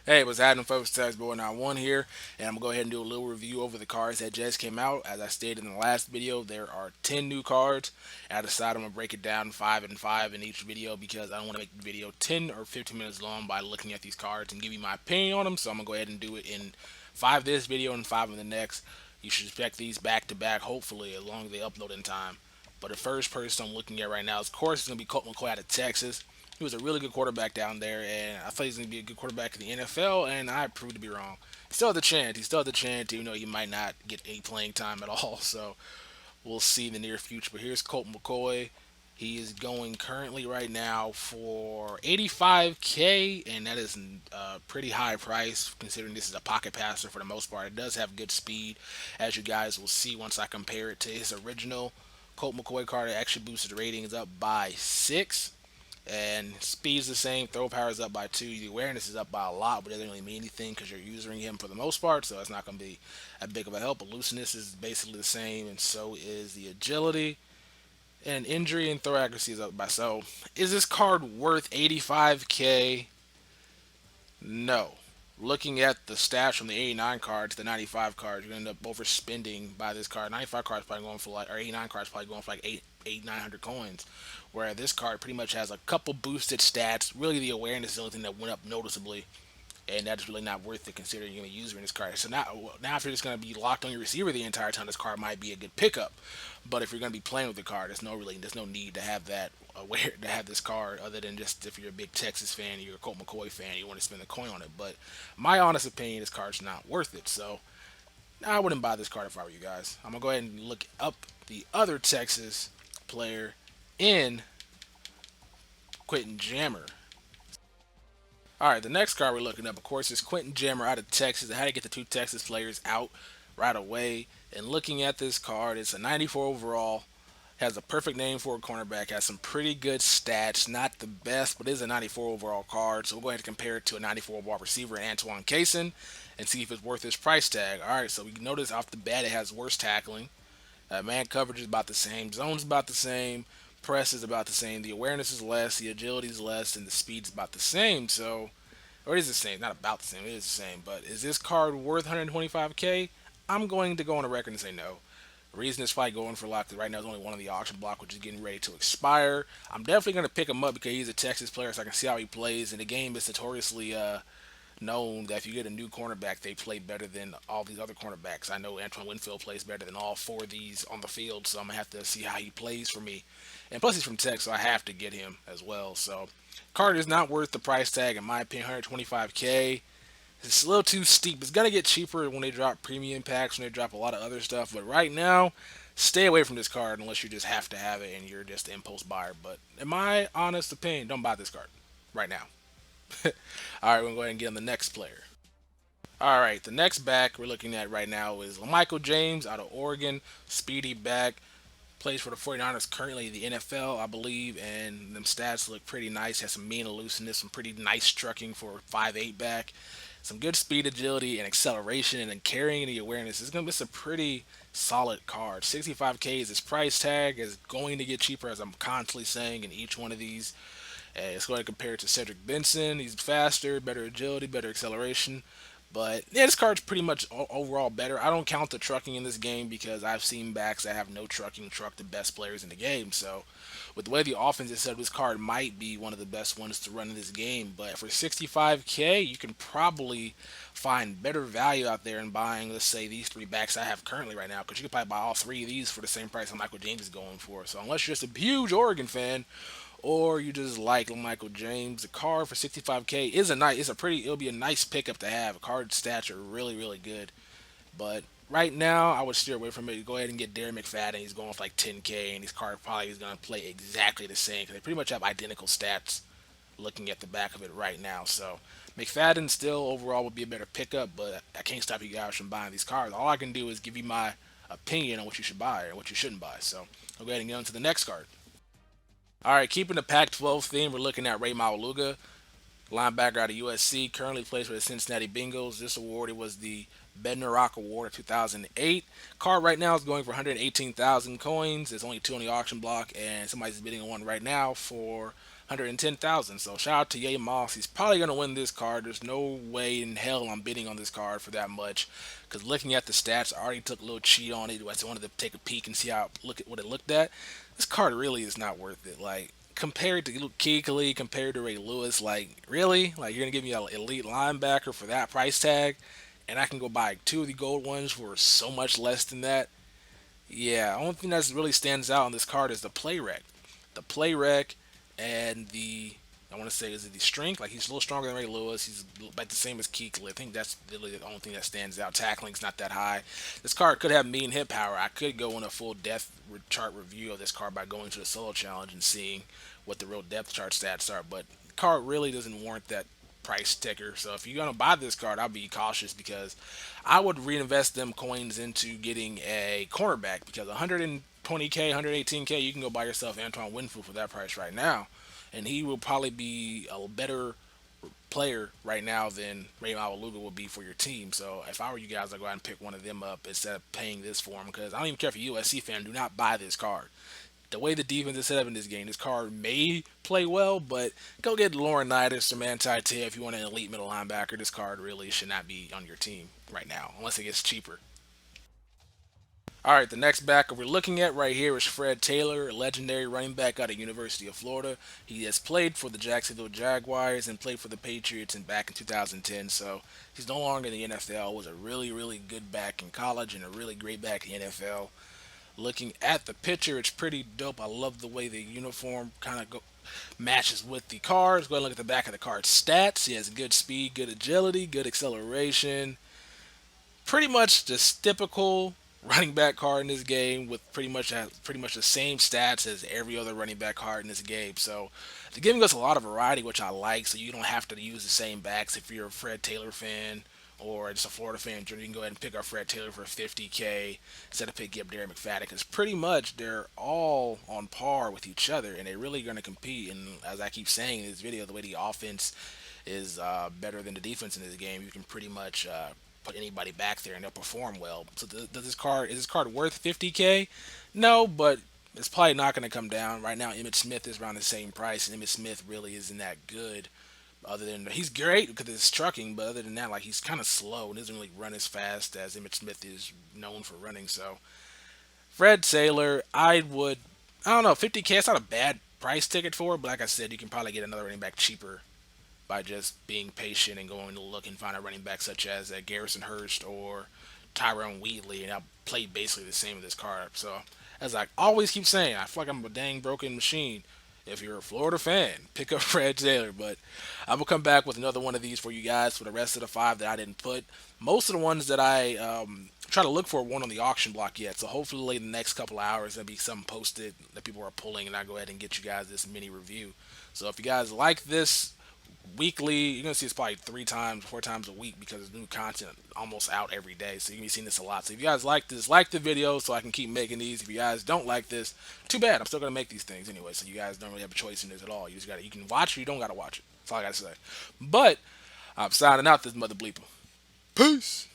Hey, what's happening, folks? It's Boy 91 here, and I'm gonna go ahead and do a little review over the cards that just came out. As I stated in the last video, there are 10 new cards. And I decided I'm gonna break it down 5 and 5 in each video because I don't want to make the video 10 or 15 minutes long by looking at these cards and give you my opinion on them. So I'm gonna go ahead and do it in 5 this video and 5 in the next. You should expect these back to back, hopefully, as long as they upload in time. But the first person I'm looking at right now, of course, is gonna be Colt McCoy out of Texas. He was a really good quarterback down there, and I thought he was going to be a good quarterback in the NFL, and I proved to be wrong. He still had the chance. He still had the chance, even though he might not get any playing time at all. So we'll see in the near future. But here's Colt McCoy. He is going currently right now for 85K, and that is a pretty high price considering this is a pocket passer for the most part. It does have good speed, as you guys will see once I compare it to his original Colt McCoy card. It actually boosted the ratings up by 6. And speed's the same, throw power is up by 2, the awareness is up by a lot, but it doesn't really mean anything because you're using him for the most part, so it's not going to be a big of a help. Elusiveness is basically the same, and so is the agility. And injury and throw accuracy is up by. So, is this card worth 85K? No. Looking at the stats from the 89 cards, the 95 cards, you're gonna end up overspending by this card. 95 cards probably going for like, or 89 cards probably going for like 900 coins. Where this card pretty much has a couple boosted stats. Really, the awareness is the only thing that went up noticeably, and that's really not worth it considering you're a user in this card. So now if you're just going to be locked on your receiver the entire time, this card might be a good pickup. But if you're going to be playing with the card, there's no need to have that aware to have this card other than just if you're a big Texas fan, you're a Colt McCoy fan, you want to spend the coin on it. But my honest opinion, this card's not worth it. So I wouldn't buy this card if I were you guys. I'm gonna go ahead and look up the other Texas player in Quinton Jammer. All right, the next card we're looking up, of course, is Quinton Jammer out of Texas. I had to get the two Texas players out right away. And looking at this card, it's a 94 overall. Has a perfect name for a cornerback. Has some pretty good stats. Not the best, but is a 94 overall card. So we'll go ahead and compare it to a 94 overall receiver, Antoine Cason, and see if it's worth his price tag. All right, so we notice off the bat it has worse tackling. Man coverage is about the same. Zone's about the same. Press is about the same. The awareness is less. The agility is less, and the speed's about the same. So, or it is the same. Not about the same. It is the same. But is this card worth 125K? I'm going to go on the record and say no. The reason it's probably going for a lot because right now there's only one on the auction block, which is getting ready to expire. I'm definitely going to pick him up because he's a Texas player, so I can see how he plays. And the game is notoriously known that if you get a new cornerback, they play better than all these other cornerbacks. I know Antoine Winfield plays better than all four of these on the field, so I'm gonna have to see how he plays for me. And plus, he's from Texas, so I have to get him as well. So, card is not worth the price tag in my opinion. 125K. It's a little too steep. It's gonna get cheaper when they drop premium packs, when they drop a lot of other stuff. But right now, stay away from this card unless you just have to have it and you're just an impulse buyer. But in my honest opinion, don't buy this card right now. All right, we're going to go ahead and get on the next player. All right, the next back we're looking at right now is LaMichael James out of Oregon. Speedy back. Plays for the 49ers currently in the NFL, I believe, and them stats look pretty nice. Has some mean elusiveness, some pretty nice trucking for a 5'8 back. Some good speed, agility, and acceleration, and then carrying the awareness. It's going to be a pretty solid card. 65K is its price tag. Is going to get cheaper, as I'm constantly saying in each one of these. It's going to compare it to Cedric Benson. He's faster, better agility, better acceleration. But yeah, this card's pretty much overall better. I don't count the trucking in this game because I've seen backs that have no trucking truck the best players in the game. So with the way the offense is set, this card might be one of the best ones to run in this game. But for 65K, you can probably find better value out there in buying, let's say, these three backs I have currently right now. Because you could probably buy all three of these for the same price that Michael James is going for. So unless you're just a huge Oregon fan, or you just like LaMichael James, the card for 65K is it'll be a nice pickup to have. Card stats are really, really good. But right now, I would steer away from it. Go ahead and get Darren Mcfadden. He's going for like 10K, and his card probably is going to play exactly the same because they pretty much have identical stats looking at the back of it right now. So McFadden still overall would be a better pickup, but I can't stop you guys from buying these cards. All I can do is give you my opinion on what you should buy or what you shouldn't buy. So I'll go ahead and get on to the next card. All right, keeping the Pac-12 theme, we're looking at Maualuga, linebacker out of USC. Currently plays for the Cincinnati Bengals. This award it was the Bednarock Award of 2008. Card right now is going for 118,000 coins. There's only two on the auction block, and somebody's bidding on one right now for 110,000. So shout out to Ye Moss. He's probably gonna win this card. There's no way in hell I'm bidding on this card for that much. Because looking at the stats, I already took a little cheat on it. I just wanted to take a peek and see how look at what it looked at. This card really is not worth it. Like compared to Luke Kuechly, compared to Ray Lewis, like really, like you're gonna give me an elite linebacker for that price tag, and I can go buy two of the gold ones for so much less than that. Yeah, only thing that really stands out on this card is the play rec. The play rec and the I want to say is it the strength? Like he's a little stronger than Ray Lewis. He's about the same as Kuechly. I think that's really the only thing that stands out. Tackling's not that high. This card could have mean hit power. I could go in a full depth chart review of this card by going to the solo challenge and seeing what the real depth chart stats are. But the card really doesn't warrant that price ticker. So if you're gonna buy this card, I'll be cautious because I would reinvest them coins into getting a cornerback because 120K, 118K, you can go buy yourself Antoine Winfield for that price right now, and he will probably be a better player right now than Ray Maualuga would be for your team. So if I were you guys, I'd go out and pick one of them up instead of paying this for him because I don't even care if you're a USC fan. Do not buy this card. The way the defense is set up in this game, this card may play well, but go get Lauren Nidus or Manti Te'o if you want an elite middle linebacker. This card really should not be on your team right now, unless it gets cheaper. All right, the next back we're looking at right here is Fred Taylor, a legendary running back out of University of Florida. He has played for the Jacksonville Jaguars and played for the Patriots and back in 2010. So he's no longer in the NFL. Was a really, really good back in college and a really great back in the NFL. Looking at the picture, it's pretty dope. I love the way the uniform kind of matches with the cars. Go ahead and look at the back of the card's stats. He has good speed, good agility, good acceleration. Pretty much just typical running back card in this game with pretty much the same stats as every other running back card in this game. So they're giving us a lot of variety, which I like. So you don't have to use the same backs if you're a Fred Taylor fan or just a Florida fan. You can go ahead and pick up Fred Taylor for 50K instead of picking up Darren Mcfadden because pretty much they're all on par with each other and they're really going to compete. And as I keep saying in this video, the way the offense is better than the defense in this game, you can pretty much put anybody back there and they'll perform well. So does this card is this card worth 50K? No, but it's probably not going to come down. Right now, Emmitt Smith is around the same price, and Emmitt Smith really isn't that good. Other than he's great because it's trucking, but other than that, like he's kind of slow and doesn't really run as fast as Emmitt Smith is known for running. So Fred Taylor, I don't know, 50K. It's not a bad price ticket for it, but like I said, you can probably get another running back cheaper by just being patient and going to look and find a running back such as Garrison Hurst or Tyrone Wheatley, and I'll play basically the same with this card. So, as I always keep saying, I feel like I'm a dang broken machine. If you're a Florida fan, pick up Fred Taylor. But I will come back with another one of these for you guys for the rest of the five that I didn't put. Most of the ones that I try to look for weren't on the auction block yet. So hopefully in the next couple of hours there'll be something posted that people are pulling, and I'll go ahead and get you guys this mini review. So if you guys like this weekly, you're gonna see this probably 3 times, 4 times a week because there's new content almost out every day. So you're gonna be seeing this a lot. So if you guys like this, like the video so I can keep making these. If you guys don't like this, too bad. I'm still gonna make these things anyway. So you guys don't really have a choice in this at all. You can watch or you don't gotta watch it. That's all I gotta say. But I'm signing out this mother bleeper. Peace.